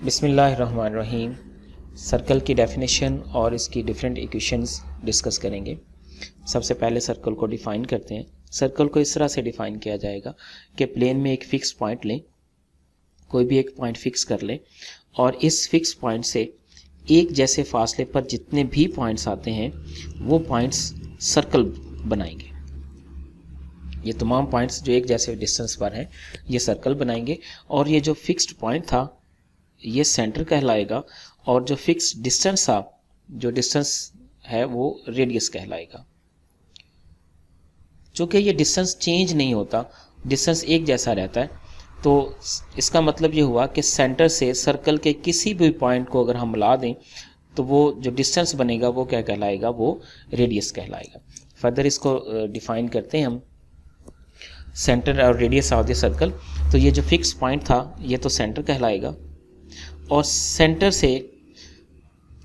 बिस्मिल्लाहिर्रहमानिर्रहीम। सर्कल की डेफिनेशन और इसकी डिफरेंट इक्वेशंस डिस्कस करेंगे। सबसे पहले सर्कल को डिफ़ाइन करते हैं। सर्कल को इस तरह से डिफ़ाइन किया जाएगा कि प्लेन में एक फ़िक्स पॉइंट लें, कोई भी एक पॉइंट फ़िक्स कर लें और इस फ़िक्स पॉइंट से एक जैसे फासले पर जितने भी पॉइंट्स आते हैं वो पॉइंट्स सर्कल बनाएंगे। ये तमाम पॉइंट्स जो एक जैसे डिस्टेंस पर हैं ये सर्कल बनाएंगे और ये जो फिक्स्ड पॉइंट था ये सेंटर कहलाएगा और जो फिक्स डिस्टेंस था, जो डिस्टेंस है वो रेडियस कहलाएगा। चूँकि ये डिस्टेंस चेंज नहीं होता, डिस्टेंस एक जैसा रहता है, तो इसका मतलब ये हुआ कि सेंटर से सर्कल के किसी भी पॉइंट को अगर हम मिला दें तो वो जो डिस्टेंस बनेगा वो क्या कहलाएगा, वो रेडियस कहलाएगा। फर्दर इसको डिफाइन करते हैं हम, सेंटर और रेडियस ऑफ द सर्कल। तो ये जो फिक्स पॉइंट था ये तो सेंटर कहलाएगा और सेंटर से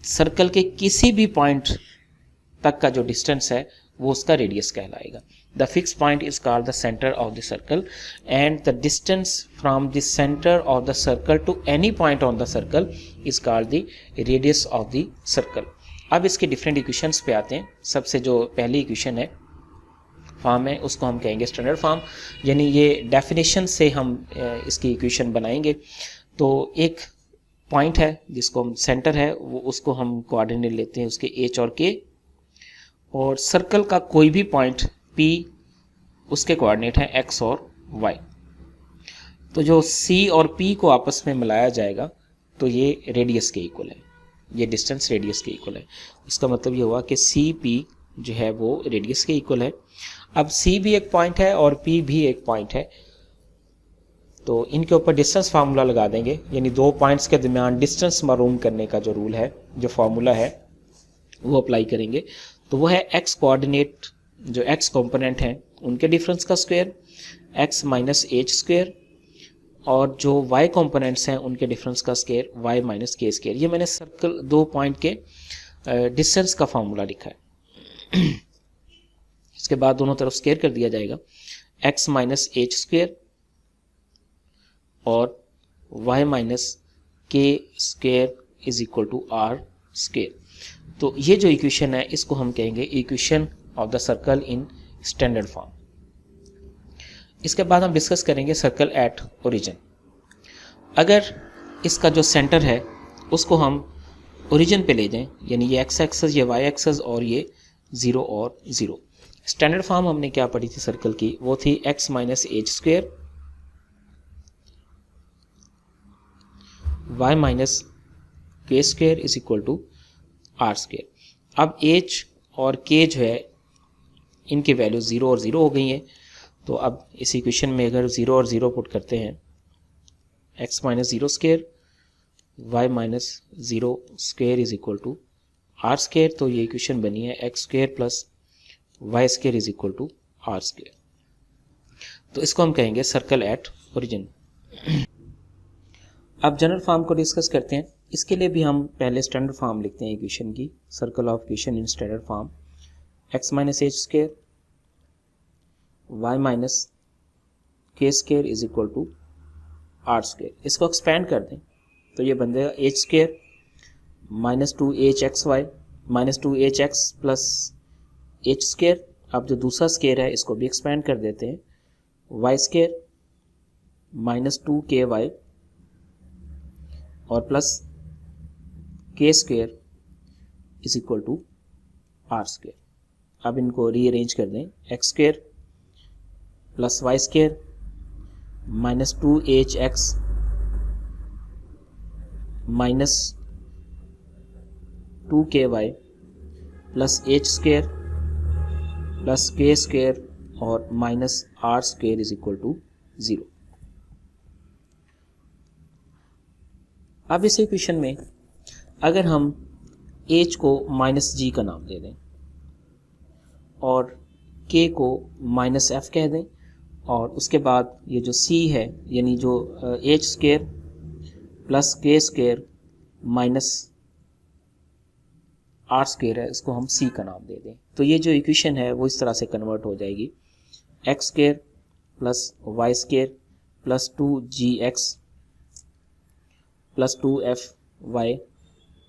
सर्कल के किसी भी पॉइंट तक का जो डिस्टेंस है वो उसका रेडियस कहलाएगा। The fix point is called the centre of the circle and the distance from the centre of the circle to any point on the circle is called the radius of the circle. अब इसके different equations पे आते हैं। सबसे जो पहली equation है form है उसको हम कहेंगे स्टैंडर्ड फॉर्म, यानी ये डेफिनेशन से हम इसकी इक्वेशन बनाएंगे। तो एक पॉइंट है जिसको हम सेंटर है वो उसको हम कोऑर्डिनेट लेते हैं उसके एच और के, और सर्कल का कोई भी पॉइंट पी उसके कोऑर्डिनेट है एक्स और वाई। तो जो सी और पी को आपस में मिलाया जाएगा तो ये रेडियस के इक्वल है, ये डिस्टेंस रेडियस के इक्वल है। इसका मतलब ये हुआ कि सी पी जो है वो रेडियस के इक्वल है। अब सी भी एक पॉइंट है और पी भी एक पॉइंट है, तो इनके ऊपर डिस्टेंस फार्मूला लगा देंगे, यानी दो पॉइंट्स के दरमियान डिस्टेंस मालूम करने का जो रूल है, जो फार्मूला है वो अप्लाई करेंगे। तो वो है एक्स कोऑर्डिनेट, जो एक्स कंपोनेंट हैं उनके डिफरेंस का square x minus h square, और जो वाई कंपोनेंट्स हैं उनके डिफरेंस का square y minus k square. ये मैंने सर्कल दो पॉइंट के डिस्टेंस का फार्मूला लिखा है। इसके बाद दोनों तरफ स्क्वायर कर दिया जाएगा, एक्स माइनस एच स्क्वायर और y minus k square is equal to r square. तो ये जो इक्वेशन है इसको हम कहेंगे equation of the circle in standard form. इसके बाद हम डिस्कस करेंगे सर्कल एट ओरिजिन। अगर इसका जो सेंटर है उसको हम ओरिजिन पे ले जाएं, यानी ये एक्स एक्सेस, ये वाई एक्सेस और ये 0 और 0। स्टैंडर्ड फॉर्म हमने क्या पढ़ी थी सर्कल की, वो थी x minus h square y minus k square is equal to r square. अब h और k जो है इनकी वैल्यू 0 और 0 हो गई है, तो अब इस इक्वेशन में अगर 0 और 0 पुट करते हैं, x minus 0 square y minus 0 square is equal to r square, तो ये इक्वेशन बनी है x square plus y square is equal to r square. तो इसको हम कहेंगे सर्कल एट ओरिजिन। अब जनरल फॉर्म को डिस्कस करते हैं। इसके लिए भी हम पहले स्टैंडर्ड फॉर्म लिखते हैं इक्वेशन की, circle of equation in standard form x minus h square y minus k square is equal to r square. इसको एक्सपेंड कर दें तो ये बन जाएगा h square minus 2h x y minus 2h x plus h square. अब जो दूसरा स्क्वायर है इसको भी एक्सपेंड कर देते हैं, वाई स्क्वायर माइनस 2ky और plus k square is equal to r square. अब इनको रीअरेंज कर दें, x square plus y square minus 2h x minus 2ky plus h square plus k square और minus r square is equal to 0। अब इस equation में अगर हम h को माइनस जी का नाम दे दें और k को माइनस एफ कह दें, और उसके बाद ये जो c है यानी जो H square plus k square minus r square है इसको हम c का नाम दे दें, तो ये जो इक्वेशन है वो इस तरह से कन्वर्ट हो जाएगी, x square plus y square plus 2gx plus 2fy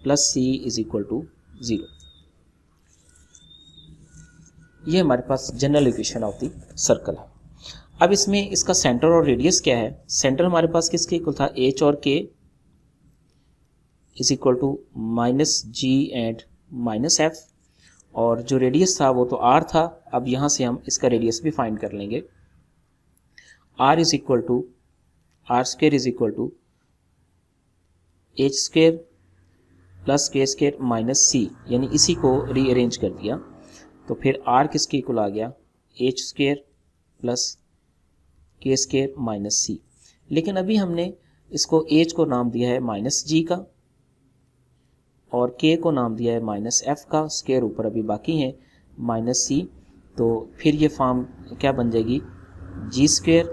plus c is equal to 0। ये हमारे पास general equation of the circle है। अब इसमें इसका सेंटर और रेडियस क्या है? सेंटर हमारे पास किसके इक्वल था? h और k is equal to minus g and minus f, और जो रेडियस था वो तो r था। अब यहाँ से हम इसका रेडियस भी फाइंड कर लेंगे। r is equal to r square is equal to h square plus k square minus c, यानी इसी को रीअरेंज कर दिया तो फिर r किसके इक्वल आ गया? H square plus k square minus सी। लेकिन अभी हमने इसको h को नाम दिया है माइनस जी का और k को नाम दिया है माइनस एफ का, स्क्वेयर ऊपर अभी बाकी है माइनस सी। तो फिर ये फॉर्म क्या बन जाएगी? G square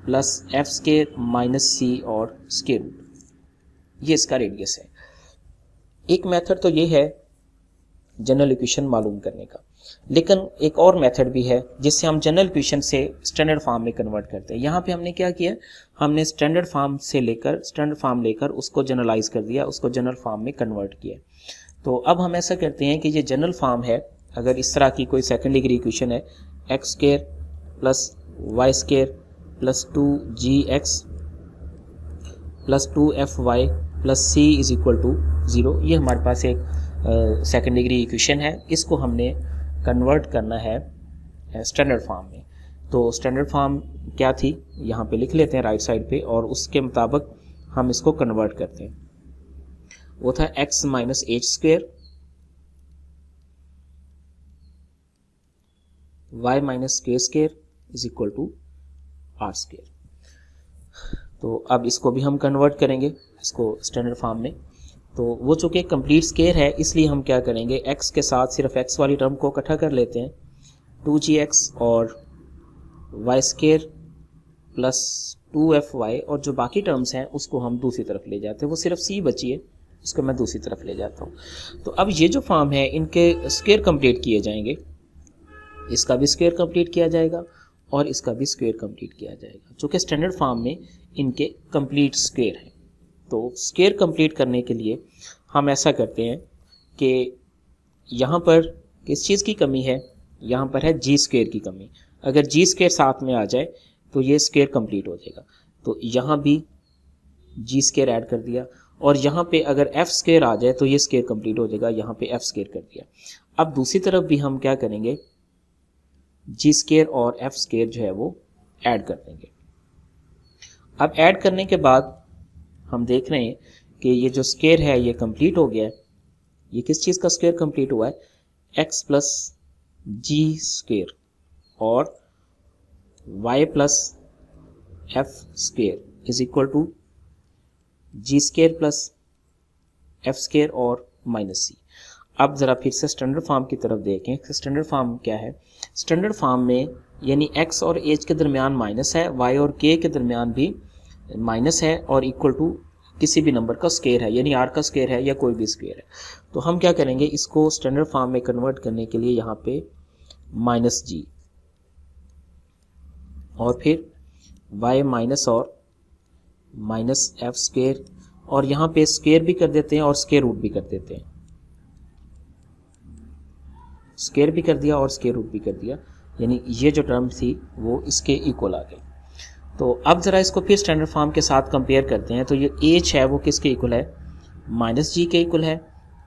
plus f square minus c और स्क्वेयर रूट। ये इसका रेडियस है। एक मेथड तो ये है जनरल इक्वेशन मालूम करने का, लेकिन एक और मेथड भी है जिससे हम जनरल इक्वेशन से स्टैंडर्ड फॉर्म में कन्वर्ट करते हैं। यहाँ पे हमने क्या किया? हमने स्टैंडर्ड फॉर्म लेकर उसको जनरलाइज कर दिया, उसको जनरल फॉर्म में कन्वर्ट किया। तो अब हम ऐसा करते हैं कि ये जनरल फॉर्म है, अगर इस तरह की कोई सेकंड डिग्री इक्वेशन है, x square plus y square plus 2gx plus 2fy plus c is equal to 0, ये हमारे पास एक सेकंड डिग्री इक्वेशन है। इसको हमने कन्वर्ट करना है स्टैंडर्ड फॉर्म में। तो स्टैंडर्ड फॉर्म क्या थी यहाँ पे लिख लेते हैं राइट साइड पे, और उसके मुताबिक हम इसको कन्वर्ट करते हैं। वो था x minus h square y minus k square is equal to r square. तो अब इसको भी हम कन्वर्ट करेंगे इसको स्टैंडर्ड फॉर्म में। तो वो चूँकि कंप्लीट स्क्वेयर है इसलिए हम क्या करेंगे, x के साथ सिर्फ x वाली टर्म को इकट्ठा कर लेते हैं, 2gx और y स्क्वेयर प्लस 2fy, और जो बाकी टर्म्स हैं उसको हम दूसरी तरफ ले जाते हैं। वो सिर्फ c बची है, उसको मैं दूसरी तरफ ले जाता हूँ। तो अब ये जो फॉर्म है इनके स्क्वेयर कंप्लीट किए जाएंगे, इसका भी स्क्वेयर कंप्लीट किया जाएगा और इसका भी स्क्वेयर कंप्लीट किया जाएगा, चूँकि स्टैंडर्ड फॉर्म में इनके कंप्लीट स्क्वेयर है। तो स्क्वेयर कंप्लीट करने के लिए हम ऐसा करते हैं कि यहाँ पर किस चीज़ की कमी है? यहाँ पर है जी स्क्वेयर की कमी। अगर जी स्क्वेयर साथ में आ जाए तो ये स्क्वेयर कंप्लीट हो जाएगा। तो यहाँ भी जी स्क्वेयर ऐड कर दिया, और यहाँ पे अगर एफ स्क्वेयर आ जाए तो ये स्क्वेयर कंप्लीट हो जाएगा, यहाँ पे एफ स्क्वेयर कर दिया। अब दूसरी तरफ भी हम क्या करेंगे, जी स्क्वेयर और एफ स्क्वेयर जो है वो ऐड कर देंगे। अब ऐड करने के बाद हम देख रहे हैं कि ये जो स्क्वेयर है ये कंप्लीट हो गया है। ये किस चीज़ का स्क्वेयर कंप्लीट हुआ है? x प्लस जी स्क्वेयर और y plus f square is equal to g square plus f square और माइनस सी। अब ज़रा फिर से स्टैंडर्ड फॉर्म की तरफ देखें। स्टैंडर्ड फॉर्म क्या है? स्टैंडर्ड फॉर्म में यानी x और h के दरमियान माइनस है, y और k के दरमियान भी माइनस है, और इक्वल टू किसी भी नंबर का स्क्वायर है, यानी r का स्क्वायर है या कोई भी स्क्वायर है। तो हम क्या करेंगे, इसको स्टैंडर्ड फॉर्म में कन्वर्ट करने के लिए यहाँ पे माइनस जी और फिर y माइनस और माइनस एफ स्क्वायर, और यहाँ पे स्क्वायर भी कर देते हैं और स्क्वायर रूट भी कर देते हैं। स्क्वायर भी कर दिया और स्क्वायर रूट भी कर दिया, यानी ये जो टर्म थी वो इसके इक्वल आ गई। तो अब ज़रा इसको फिर स्टैंडर्ड फॉर्म के साथ कंपेयर करते हैं। तो ये h है वो किसके इक्वल है? माइनस जी के इक्वल है,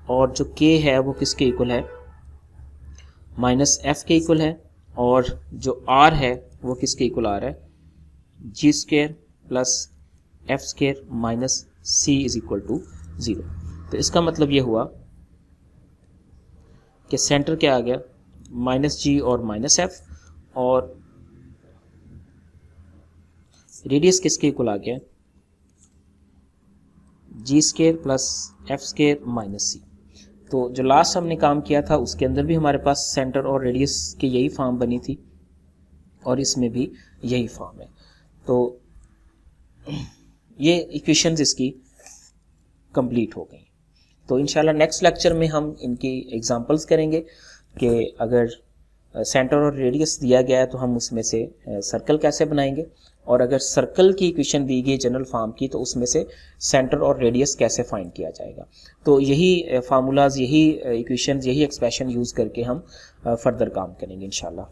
और जो k है वो किसके इक्वल है? माइनस एफ के इक्वल है, और जो r है वो किसके इक्वल आ रहा है? G square plus f square minus c is equal to 0। तो इसका मतलब ये हुआ कि सेंटर क्या आ गया? माइनस जी और माइनस एफ, और रेडियस किसके इक्वल आ गया? G square plus f square minus c. तो जो लास्ट हमने काम किया था उसके अंदर भी हमारे पास सेंटर और रेडियस की यही फॉर्म बनी थी, और इसमें भी यही फॉर्म है। तो ये इक्वेशंस इसकी कंप्लीट हो गई। तो इंशाल्लाह नेक्स्ट लेक्चर में हम इनकी एग्जांपल्स करेंगे कि अगर सेंटर और रेडियस दिया गया है तो हम उसमें से सर्कल कैसे बनाएंगे, और अगर सर्कल की इक्वेशन दी गई जनरल फॉर्म की तो उसमें से सेंटर और रेडियस कैसे फाइंड किया जाएगा। तो यही फार्मूलाज, यही इक्वेशन, यही एक्सप्रेशन यूज़ करके हम फर्दर काम करेंगे इंशाल्लाह।